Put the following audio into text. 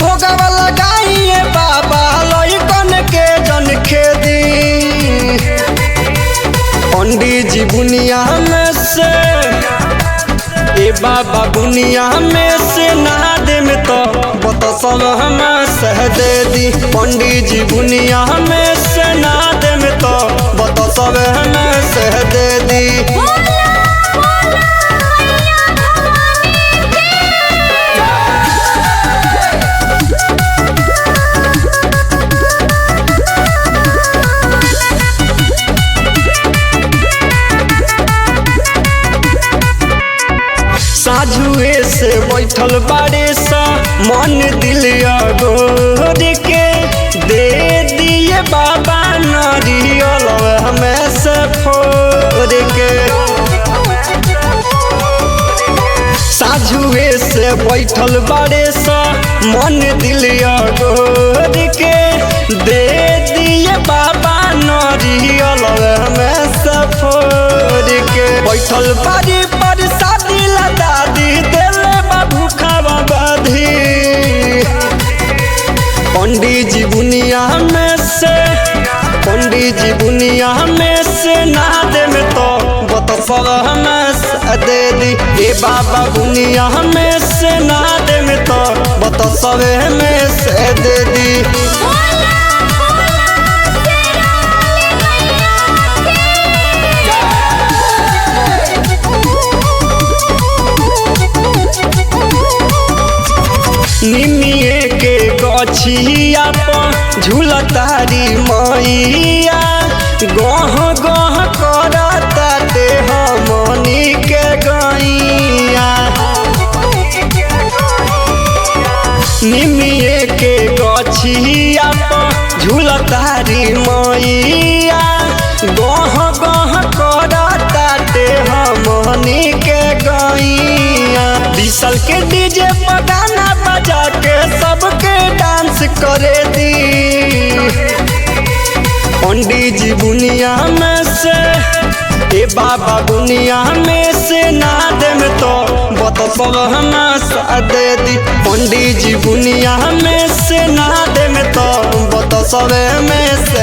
भोगवा लगाइए बाबा लइकन के जन खेदी। पंडित जी बुनिया में से ए बाबा बुनिया में से नहा दे में तो बता सब हम सह दे दी। पंडित जी बुनिया में से नहा दे में तो बता सब हम सह दे दी। साझुए से बैठल बारे सा मन दिलिया गोर के दे दिए बाबा नारियल हमें से फोड़ के। साझुए से बैठल बारे सा मन दिलिया गोर के दे दिए बाबा नारियल हमें से फोड़ के। बैठल बारी पर शादी लदा दी देले बाबू खावा बाधी। पंडित जी बुनिया में से पंडित जी बुनिया में से नहा दे में तो बता सब हमें दे दी। ए बाबा बुनिया में से नहा दे में तो बता सब हमें से दे दी। निमिए के गछिया पर झूलतारी मैया गह गह करताते हमनी के गैया। निमिए के गछिया पर झूलतारी मैया गह गह करताते हमनी के गैया। विशाल के डीजे पर गाना बजा के सबके डांस करे दी। पंडित जी बुनिया में से ए बाबा बुनिया में से नहा दे में तो बता सब हम दे दी। पंडित जी बुनिया में से नहा दे में तो बता सब में से